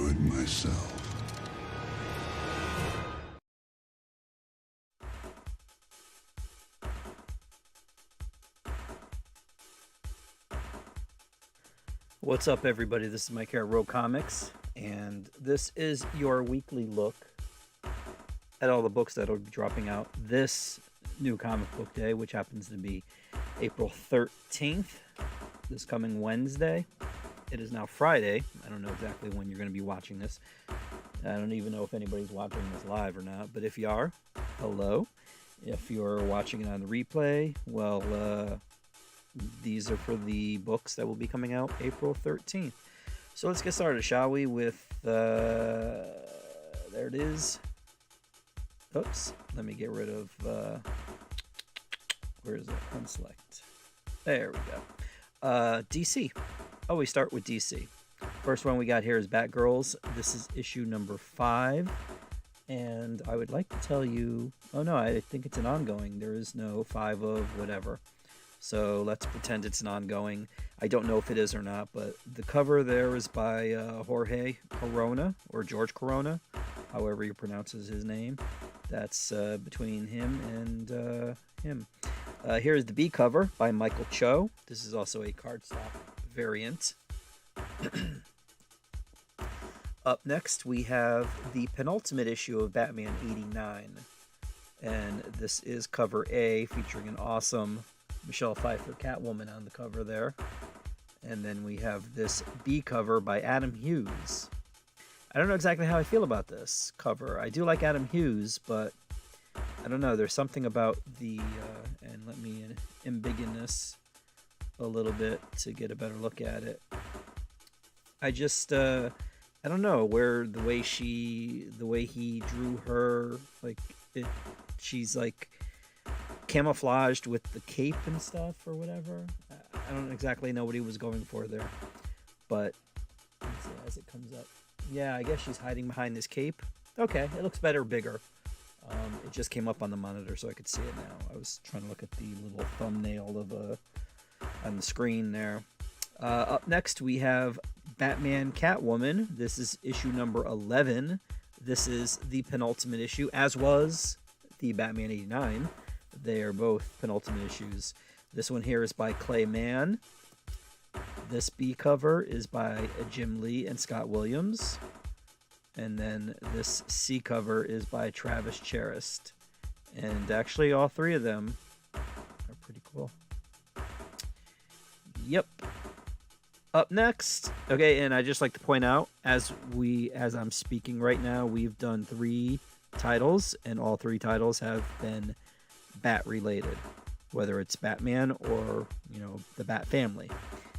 do it myself. What's up, everybody? This is Mike here at Rogue Comics, and this is your weekly look at all the books that will be dropping out this new comic book day, which happens to be April 13th, this coming Wednesday. It is now Friday. I don't know exactly when you're going to be watching this. I don't even know if anybody's watching this live or not, but if you are, hello. If you're watching it on the replay, well, these are for the books that will be coming out April 13th. So let's get started, shall we, with, there it is. Oops, let me get rid of, where is it? Unselect. There we go. DC. Oh, we start with DC. First one we got here is Batgirls. This is issue number 5. And I would like to tell you, oh no, I think it's an ongoing. There is no 5 of whatever. So let's pretend it's an ongoing. I don't know if it is or not, but the cover there is by Jorge Corona, or George Corona, however you pronounce his name. That's between him and him. Here's the B cover by Michael Cho. This is also a cardstock variant. Up next, we have the penultimate issue of Batman 89. And this is cover A, featuring an awesome Michelle Pfeiffer Catwoman on the cover there. And then we have this B cover by Adam Hughes. I don't know exactly how I feel about this cover. I do like Adam Hughes, but I don't know. There's something about the... and let me embiggen this a little bit to get a better look at it. I just... I don't know, where the way he drew her, like, she's like camouflaged with the cape and stuff or whatever. I don't exactly know what he was going for there, but let's see, as it comes up, yeah, I guess she's hiding behind this cape. Okay, it looks better, bigger. It just came up on the monitor so I could see it now. I was trying to look at the little thumbnail of on the screen there. Up next we have Batman Catwoman. This is issue number 11. This is the penultimate issue, as was the Batman 89. They are both penultimate issues. This one here is by Clay Mann. This B cover is by Jim Lee and Scott Williams. And then this C cover is by Travis Charest. And actually all three of them are pretty cool. Yep. Up next, okay, and I just like to point out, as I'm speaking right now, we've done 3 titles, and all 3 titles have been Bat related, whether it's Batman or, you know, the Bat family.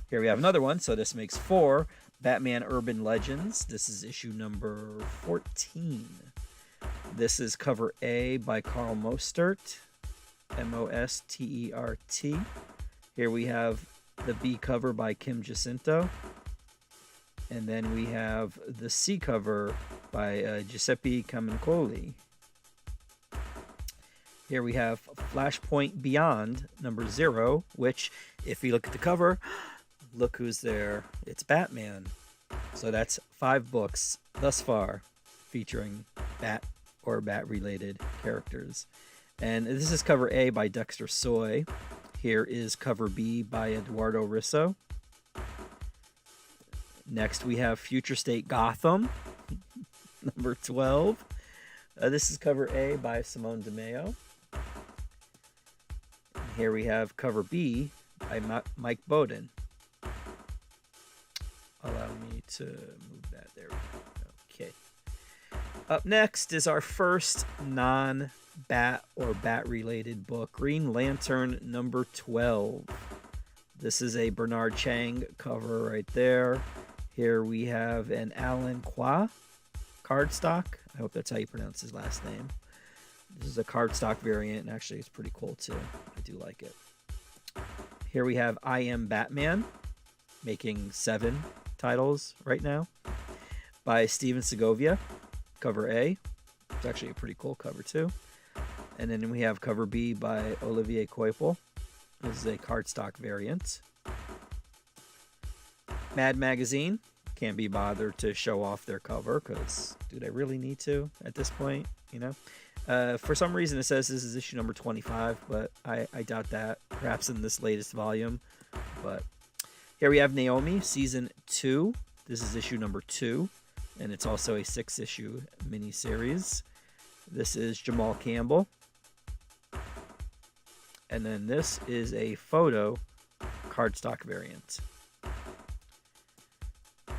Here we have another one, so this makes 4. Batman Urban Legends. This is issue number 14. This is cover A by Carl Mostert, M-O-S-T-E-R-T. Here we have the B cover by Kim Jacinto. And then we have the C cover by Giuseppe Camuncoli. Here we have Flashpoint Beyond number 0, which, if you look at the cover, look who's there. It's Batman. So that's 5 books thus far featuring Bat or Bat-related characters. And this is cover A by Dexter Soy. Here is cover B by Eduardo Risso. Next we have Future State Gotham, number 12. This is cover A by Simone DeMeo. Here we have cover B by Mike Bowden. Allow me to move that there. Okay. Up next is our first non-Bat or Bat-related book, Green Lantern number 12. This is a Bernard Chang cover right there. Here we have an Alan Qua cardstock. I hope that's how you pronounce his last name. This is a cardstock variant, and actually it's pretty cool too. I do like it. Here we have I Am Batman, making 7 titles right now, by Steven Segovia, cover A. It's actually a pretty cool cover too. And then we have cover B by Olivier Coipel. This is a cardstock variant. Mad Magazine can't be bothered to show off their cover because do they really need to at this point? You know, for some reason it says this is issue number 25, but I doubt that. Perhaps in this latest volume. But here we have Naomi, season 2. This is issue number 2, and it's also a 6-issue miniseries. This is Jamal Campbell. And then this is a photo cardstock variant.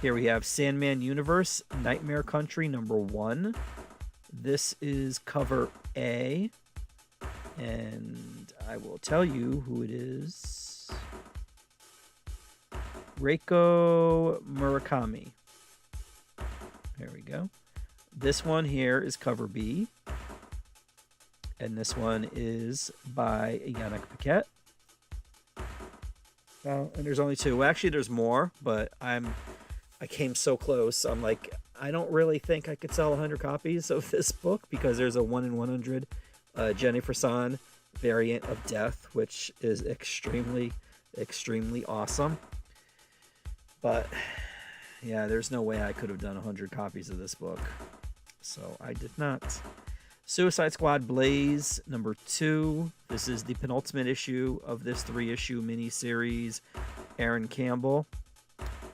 Here we have Sandman Universe, Nightmare Country number 1. This is cover A. And I will tell you who it is. Reiko Murakami. There we go. This one here is cover B. And this one is by Yannick Paquette. Well, and there's only 2. Well, actually, there's more, but I came so close. I'm like, I don't really think I could sell 100 copies of this book because there's a 1 in 100 Jennifer San variant of Death, which is extremely, extremely awesome. But yeah, there's no way I could have done 100 copies of this book, so I did not. Suicide Squad Blaze number 2. This is the penultimate issue of this 3-issue miniseries. Aaron Campbell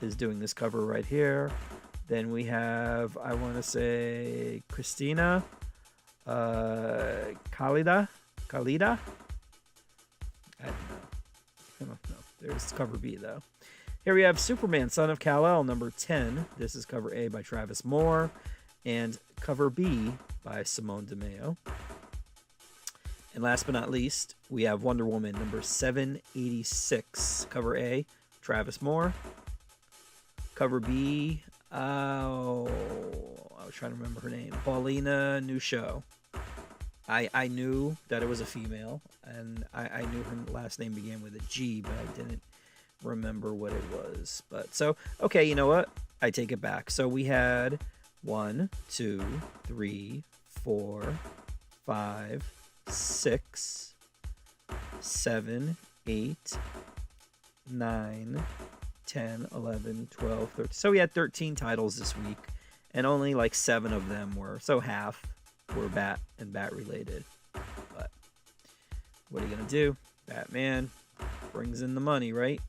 is doing this cover right here. Then we have, I want to say, Christina Khalida. I don't know. There's cover B though. Here we have Superman, Son of Kal-El, number 10. This is cover A by Travis Moore, and cover B by Simone DeMeo. And last but not least, we have Wonder Woman, number 786. Cover A, Travis Moore. Cover B, I was trying to remember her name. Paulina Nusho. I knew that it was a female, and I knew her last name began with a G, but I didn't remember what it was. But so, okay, you know what? I take it back. So we had 1, 2, 3, 4, 5, 6, 7, 8, 9, 10, 11, 12, 13. So we had 13 titles this week, and only like 7 of them were, so half were Bat and Bat related. But what are you going to do? Batman brings in the money, right?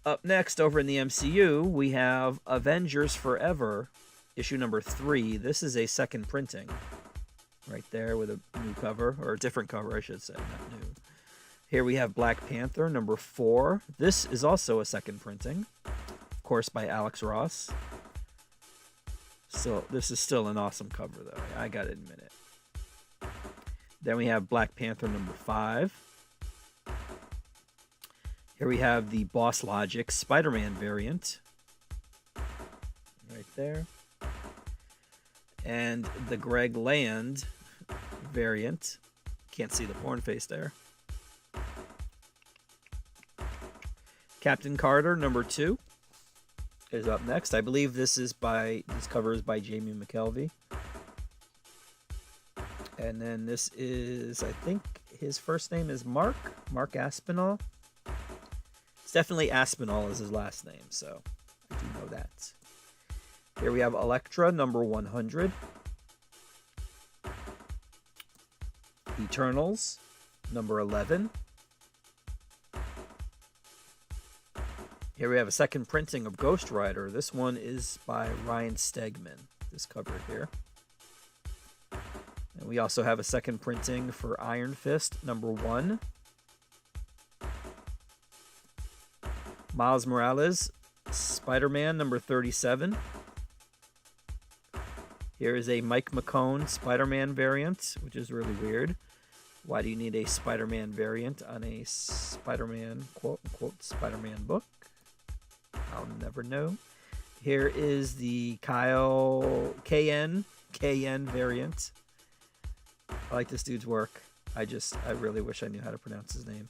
Up next, over in the MCU, we have Avengers Forever, issue number 3. This is a second printing. Right there with a new cover, or a different cover, I should say, not new. Here we have Black Panther, number 4. This is also a second printing, of course, by Alex Ross. So this is still an awesome cover, though. I gotta admit it. Then we have Black Panther, number 5. Here we have the Boss Logic Spider-Man variant. Right there. And the Greg Land variant. Can't see the porn face there. Captain Carter, number 2, is up next. I believe this cover is by Jamie McKelvey. And then this is, I think his first name is Mark Aspinall. It's definitely Aspinall is his last name, so I do know that. Here we have Elektra, number 100. Eternals, number 11. Here we have a second printing of Ghost Rider. This one is by Ryan Stegman, this cover here. And we also have a second printing for Iron Fist, number 1. Miles Morales, Spider-Man, number 37. Here is a Mike McCone Spider-Man variant, which is really weird. Why do you need a Spider-Man variant on a Spider-Man, quote-unquote, Spider-Man book? I'll never know. Here is the Kyle KN variant. I like this dude's work. I really wish I knew how to pronounce his name.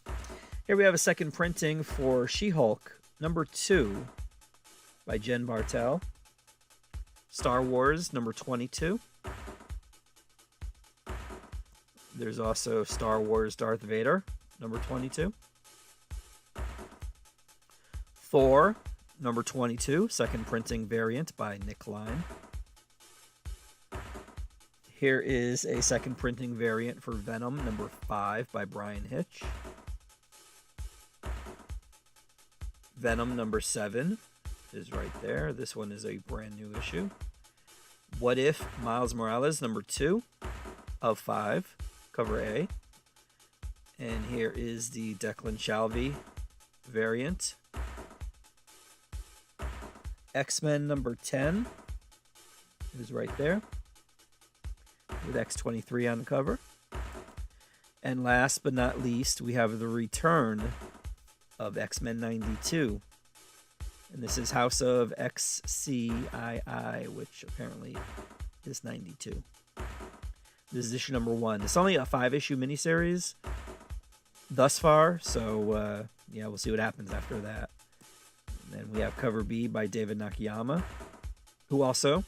Here we have a second printing for She-Hulk, number 2, by Jen Bartel. Star Wars, number 22. There's also Star Wars Darth Vader, number 22. Thor, number 22, second printing variant by Nick Line. Here is a second printing variant for Venom, number 5 by Brian Hitch. Venom number 7 is right there. This one is a brand new issue. What If Miles Morales number 2 of 5, cover A. And here is the Declan Shalvey variant. X-Men number 10 is right there, with X-23 on the cover. And last but not least, we have the return of X-Men 92. And this is House of XCII, which apparently is 92. This is issue number 1. It's only a 5-issue miniseries thus far, so yeah, we'll see what happens after that. And then we have cover B by David Nakayama, who also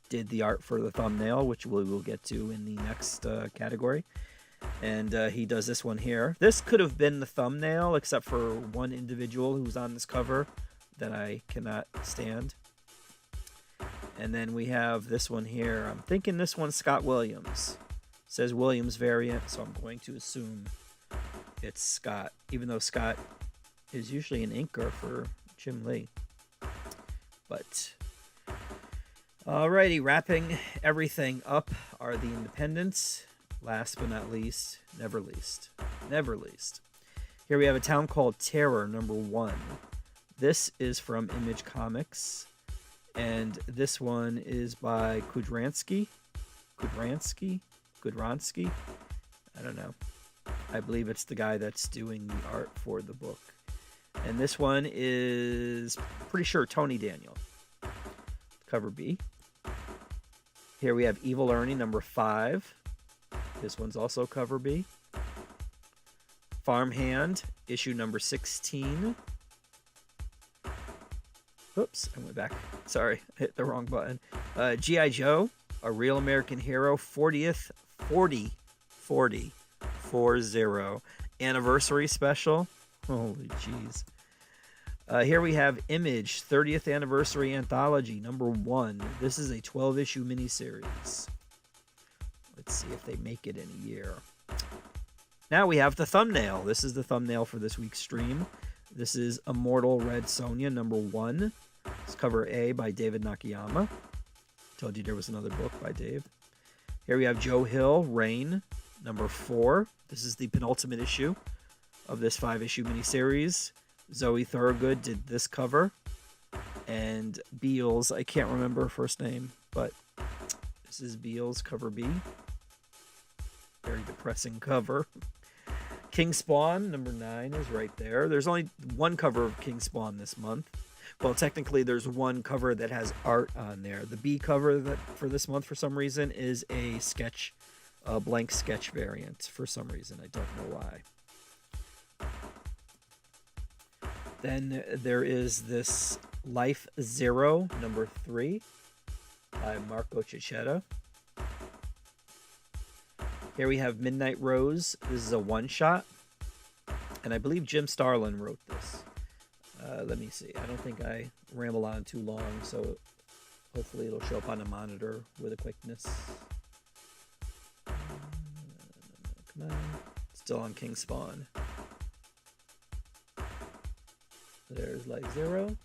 did the art for the thumbnail, which we will get to in the next category. And he does this one here. This could have been the thumbnail, except for one individual who's on this cover that I cannot stand. And then we have this one here. I'm thinking this one's Scott Williams. It says Williams variant, so I'm going to assume it's Scott, even though Scott is usually an inker for Jim Lee. But alrighty, wrapping everything up are the independents. Last but not least, never least. Here we have A Town Called Terror, number 1. This is from Image Comics, and this one is by Kudransky. I don't know. I believe it's the guy that's doing the art for the book. And this one is, pretty sure, Tony Daniel. Cover B. Here we have Evil Ernie, number 5. This one's also cover B. Farmhand, issue number 16. Oops, I went back. Sorry, I hit the wrong button. G.I. Joe, A Real American Hero, 40th anniversary special. Holy jeez. Here we have Image, 30th anniversary anthology, number 1. This is a 12-issue miniseries. Let's see if they make it in a year. Now we have the thumbnail. This is the thumbnail for this week's stream. This is Immortal Red Sonja, number 1. It's cover A by David Nakayama. Told you there was another book by Dave. Here we have Joe Hill, Rain, number 4. This is the penultimate issue of this 5-issue miniseries. Zoe Thorogood did this cover. And Beals, I can't remember her first name, but this is Beals, cover B. Very depressing cover. King Spawn, number 9, is right there. There's only one cover of King Spawn this month. Well, technically, there's one cover that has art on there. The B cover that for this month, for some reason, is a sketch, a blank sketch variant. For some reason, I don't know why. Then there is this Life Zero, number 3, by Marco Cicchetto. Here we have Midnight Rose. This is a one-shot. And I believe Jim Starlin wrote this. Let me see. I don't think I ramble on too long, so hopefully it'll show up on the monitor with a quickness. Come on. Still on King Spawn. There's Life Zero.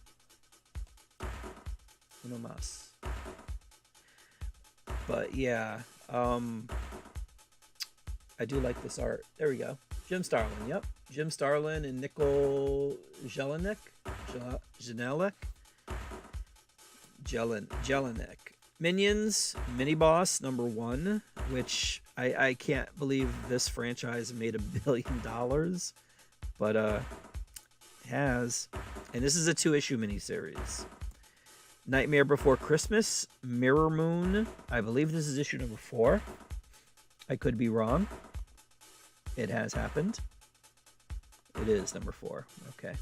No mas. But yeah, I do like this art. There we go. Jim Starlin, yep. Jim Starlin and Nicole Jelinek. Minions, Mini Boss, number 1, which I can't believe this franchise made $1 billion. But it has. And this is a 2-issue miniseries. Nightmare Before Christmas, Mirror Moon. I believe this is issue number 4. I could be wrong. It has happened. It is number 4. Okay.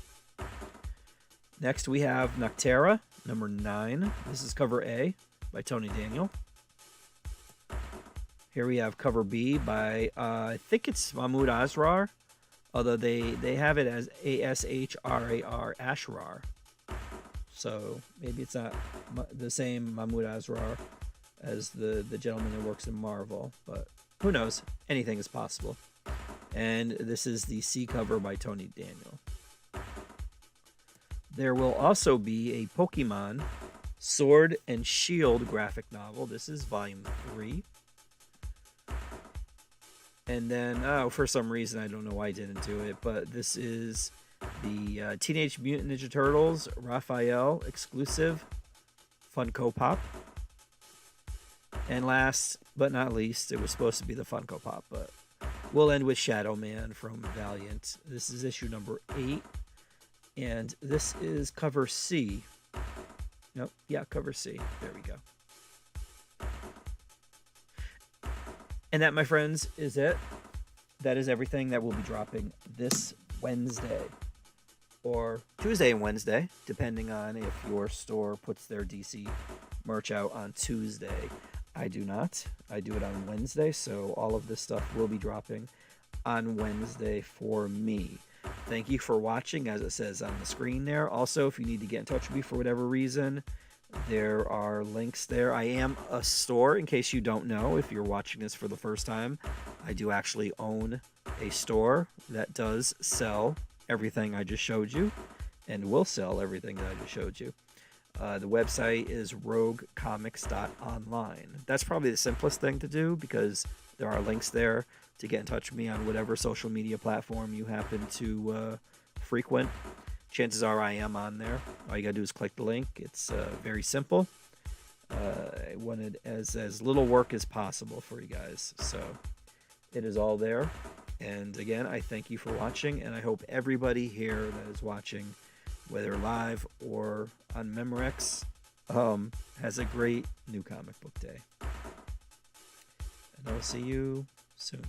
Next we have Noctera, number 9. This is cover A by Tony Daniel. Here we have cover B by, I think it's Mahmoud Asrar. Although they have it as Ashrar, Ashrar. so maybe it's not the same Mahmoud Asrar as the gentleman that works in Marvel, but who knows? Anything is possible. And this is the C cover by Tony Daniel. There will also be a Pokemon Sword and Shield graphic novel. This is volume 3. And then, for some reason, I don't know why I didn't do it, but this is the Teenage Mutant Ninja Turtles Raphael exclusive Funko Pop. And last but not least, it was supposed to be the Funko Pop, but we'll end with Shadow Man from Valiant. This is issue number 8, and this is cover C. Nope, yeah, cover C. There we go. And that, my friends, is it. That is everything that will be dropping this Wednesday. Or Tuesday and Wednesday, depending on if your store puts their DC merch out on Tuesday. I do not. I do it on Wednesday, so all of this stuff will be dropping on Wednesday for me. Thank you for watching, as it says on the screen there. Also, if you need to get in touch with me for whatever reason, there are links there. I am a store, in case you don't know, if you're watching this for the first time. I do actually own a store that does sell everything I just showed you, and will sell everything that I just showed you. The website is roguecomics.online. That's probably the simplest thing to do, because there are links there to get in touch with me on whatever social media platform you happen to frequent. Chances are I am on there. All you gotta do is click the link. It's very simple. I wanted as little work as possible for you guys, so it is all there. And again, I thank you for watching, and I hope everybody here that is watching, whether live or on Memorex, has a great new comic book day. And I'll see you soon.